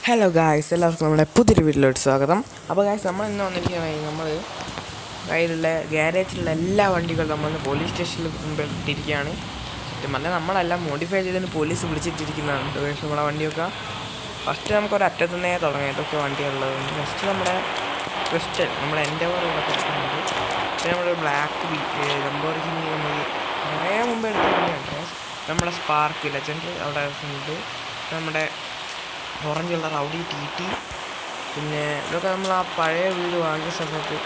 Hello guys, എല്ലാവർക്കും നമ്മുടെ പുതിയൊരു വീട്ടിലോട്ട് സ്വാഗതം. അപ്പോൾ ഗായ്സ്, നമ്മൾ ഇന്ന് വന്നിരിക്കുകയാണെങ്കിൽ നമ്മൾ കയ്യിലുള്ള ഗ്യാരേജിലുള്ള എല്ലാ വണ്ടികളും നമ്മൾ പോലീസ് സ്റ്റേഷനിൽ ഇട്ടിരിക്കുകയാണ്. സത്യം പറഞ്ഞാൽ നമ്മളെല്ലാം മോഡിഫൈ ചെയ്തതിന് പോലീസ് വിളിച്ചിട്ടിരിക്കുന്നതാണ് ഗായ്സ് നമ്മളെ വണ്ടിയൊക്കെ. ഫസ്റ്റ് നമുക്കൊരു അറ്റത്തുനിന്നേ തുടങ്ങാം ഏതൊക്കെ വണ്ടികളുള്ളത്. ഫസ്റ്റ് നമ്മുടെ ക്രിസ്റ്റൽ, നമ്മുടെ എൻഡവർ ഇവിടെ കിടക്കുന്നുണ്ട്. പിന്നെ നമ്മുടെ ബ്ലാക്ക് ലംബോർഗിനി നമ്മൾ കുറേ മുമ്പ് എടുത്തിട്ടുണ്ട്. നമ്മുടെ സ്പാർക്ക് ലെജൻഡ് അവിടെ ഉണ്ട്. നമ്മുടെ ഓറഞ്ച് കളർ റൗഡി ടി പിന്നെ ഇതൊക്കെ നമ്മൾ ആ പഴയ വീട് വാങ്ങിയ സമയത്ത്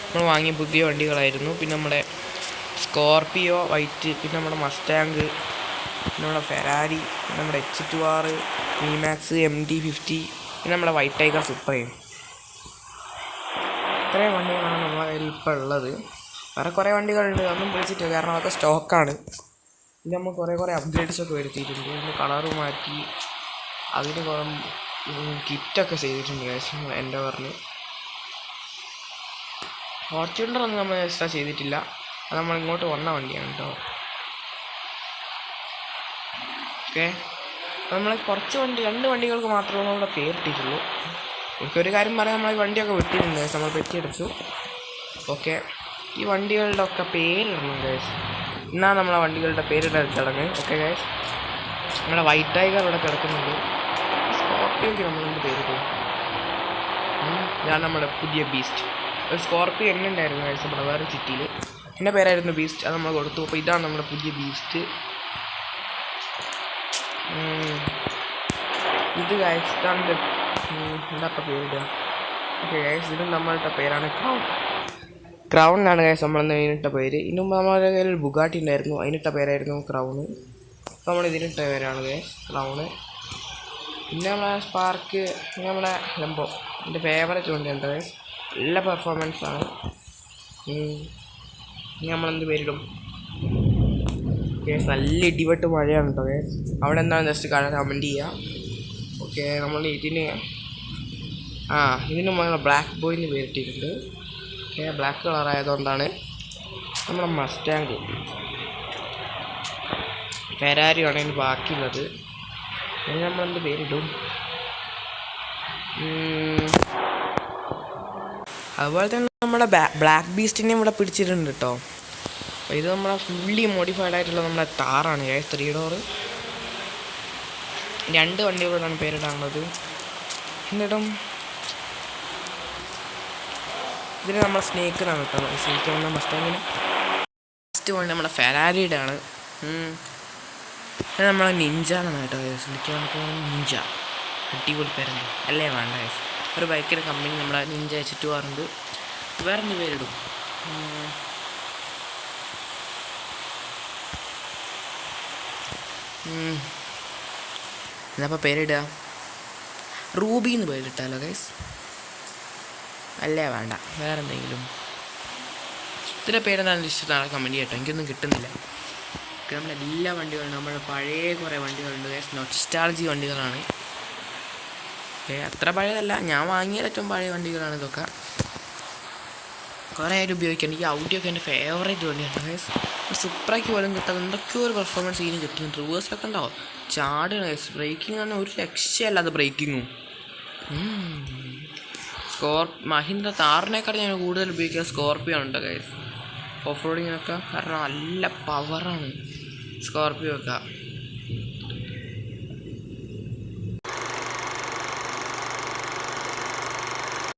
നമ്മൾ വാങ്ങിയ പുതിയ വണ്ടികളായിരുന്നു. പിന്നെ നമ്മുടെ സ്കോർപിയോ വൈറ്റ്, പിന്നെ നമ്മുടെ മസ്റ്റാങ്ക്, പിന്നെ നമ്മുടെ ഫെരാരി, പിന്നെ നമ്മുടെ H2R, മീമാക്സ്, MT-50, പിന്നെ നമ്മുടെ വൈറ്റ് ടൈഗർ സുപ്രീം. ഇത്രയും വണ്ടികളാണ് നമ്മളെ കയ്യിൽ ഇപ്പോൾ ഉള്ളത്. വേറെ കുറേ വണ്ടികളുണ്ട്, അതൊന്നും വിളിച്ചിട്ടില്ല കാരണം അതൊക്കെ സ്റ്റോക്കാണ്. പിന്നെ നമ്മൾ കുറേ അപ്ഗ്രേഡ്സൊക്കെ വരുത്തിയിട്ടുണ്ട്. നമ്മൾ കളറ് മാറ്റി അതിന് കുറേ കിറ്റൊക്കെ ചെയ്തിട്ടുണ്ട് ഏകദേശം എൻ്റെ പറഞ്ഞ്. ഫോർച്യൂണറൊന്നും നമ്മൾ എക്സ്ട്രാ ചെയ്തിട്ടില്ല, അത് നമ്മൾ ഇങ്ങോട്ട് വന്ന വണ്ടിയാണ് കേട്ടോ. ഓക്കെ, നമ്മൾ കുറച്ച് രണ്ട് വണ്ടികൾക്ക് മാത്രമേ നമ്മളുടെ പേരിട്ടിട്ടുള്ളൂ. എനിക്കൊരു കാര്യം പറയാം, നമ്മൾ ഈ വണ്ടിയൊക്കെ വിട്ടിട്ടുണ്ട്, നമ്മൾ പെറ്റിയടിച്ചു. ഓക്കെ, ഈ വണ്ടികളുടെ ഒക്കെ പേരിടണം ഗൈസ്. എന്നാൽ നമ്മളെ വണ്ടികളുടെ പേരിടാൻ ചടങ്ങ്. ഓക്കെ ഗൈസ്, നമ്മുടെ വൈറ്റ് ടൈഗർ ഇവിടെ കിടക്കുന്നുണ്ട്. സ്കോർപ്പിയോക്ക് നമ്മളെന്ത് പേരിട്ടു? ഞാൻ നമ്മുടെ പുതിയ ബീസ്റ്റ്. ഒരു സ്കോർപ്പിയോ എന്നുണ്ടായിരുന്നു ഗൈസ് നമ്മുടെ വേറെ സിറ്റിയിൽ, എൻ്റെ പേരായിരുന്നു ബീസ്റ്റ്, അത് നമ്മൾ കൊടുത്തു. അപ്പോൾ ഇതാണ് നമ്മുടെ പുതിയ ബീസ്റ്റ്. ഇത് ഗൈസ് ഇതാണ് എന്താ ഇപ്പം പേരിടുക? ഓക്കെ ഗൈസ്, ഇത് നമ്മളുടെ പേരാണ് ക്രൗൺ എന്നാണ് ഗൈസ് നമ്മളെന്ന് ഇതിനിട്ട പേര്. ഇതിന് മുമ്പ് നമ്മുടെ കയ്യിൽ ഒരു ബുഗാട്ടി ഉണ്ടായിരുന്നു, അതിനിട്ട പേരായിരുന്നു ക്രൗണ്. നമ്മൾ ഇതിനിട്ട പേരാണ് ഗൈസ് ക്രൗണ്. പിന്നെ നമ്മളെ സ്പാർക്ക്, നമ്മളെ ലംബോ, എൻ്റെ ഫേവറേറ്റ് വണ്ടിയുണ്ട് ഗൈസ്, നല്ല പെർഫോമൻസാണ്. ഇനി നമ്മളെന്ത് പേരിടും ഗൈസ്? നല്ല ഇടിവെട്ട് മഴയാണ് കേട്ടോ ഗൈസ്. അവിടെ എന്താണ് ജസ്റ്റ് കാണാൻ കമൻറ്റ് ചെയ്യുക. ഓക്കെ, നമ്മൾ ഇതിന് നമ്മൾ ബ്ലാക്ക് ബോയിന് പേരിട്ടിട്ടുണ്ട്. ഓക്കെ, ബ്ലാക്ക് കളർ ആയതുകൊണ്ടാണ്. നമ്മുടെ മസ്റ്റാങ്ക്, ഫെരാരിയാണ് ഇതിന് ബാക്കിയുള്ളത്. അതിന് നമ്മളെന്ത് പേരിടും? അതുപോലെ തന്നെ നമ്മുടെ ബ്ലാക്ക് ബീസ്റ്റിനെ ഇവിടെ പിടിച്ചിട്ടുണ്ട് കേട്ടോ. അപ്പോൾ ഇത് നമ്മളെ ഫുള്ളി മോഡിഫൈഡ് ആയിട്ടുള്ള നമ്മുടെ താറാണ് ഗൈസ്, 3 ഡോർ. 2 വണ്ടികളോടാണ് പേരിടാനുള്ളത്. എന്നിട്ടും ഇതിന് നമ്മളെ സ്നേക്ക് എന്നാണ് കേട്ടോ. സ്നേക്ക് വന്ന മസ്റ്റാങ്കിന് ഫസ്റ്റ് വണ്ടി നമ്മുടെ ഫെരാരിയുടെ ആണ്. അത് നമ്മളെ നിഞ്ച എന്നാണ് കേട്ടോ ഗൈസ്. നിഞ്ച അടിപൊളി പേരുണ്ട് അല്ലേ? വേണ്ട ഗൈസ്, ഒരു ബൈക്കിൻ്റെ കമ്പനി നമ്മളെ നിഞ്ച H2R ഉണ്ട്. വേറെ എന്ത് പേരിടും? എന്നപ്പോൾ പേരിടുക റൂബി എന്ന് പേരിട്ടാലോ ഗൈസ്? അല്ലേ വേണ്ട, വേറെ എന്തെങ്കിലും. ഇതിൻ്റെ പേരെന്താണെന്ന് ഇഷ്ടത്താണ് കമൻറ്റ് ചെയ്യട്ടോ, എനിക്കൊന്നും കിട്ടുന്നില്ല. നമ്മളെല്ലാ വണ്ടികളും, നമ്മുടെ പഴയ കുറേ വണ്ടികളുണ്ട് ഗൈസ്, നൊസ്റ്റാൾജി വണ്ടികളാണ്. അത്ര പഴയതല്ല, ഞാൻ വാങ്ങിയ ഏറ്റവും പഴയ വണ്ടികളാണ് ഇതൊക്കെ. കുറേ ആയിട്ട് ഉപയോഗിക്കാൻ. ഈ ഔഡിയൊക്കെ എൻ്റെ ഫേവറേറ്റ് വണ്ടിയാണ് ഗൈസ്. സുപ്രയ്ക്ക് പോലും കിട്ടാതെ എന്തൊക്കെയോ ഒരു പെർഫോമൻസ് ഇതിന് കിട്ടുന്നുണ്ട്. റിവേഴ്സിലൊക്കെ ഉണ്ടാവും, ചാടുകയാണ് ഗൈസ്. ബ്രേക്കിംഗ് ആണ് ഒരു രക്ഷയല്ലാതെ ബ്രേക്കിങ്ങും. മഹീന്ദ്ര താറിനേക്കാൾ ഞാൻ കൂടുതൽ ഉപയോഗിക്കുക സ്കോർപ്പിയോ ഉണ്ട് ഗൈസ്, ഓഫ് റോഡിങ്ങിനൊക്കെ. കാരണം നല്ല പവറാണ് സ്കോർപ്പിയോ ഒക്കെ.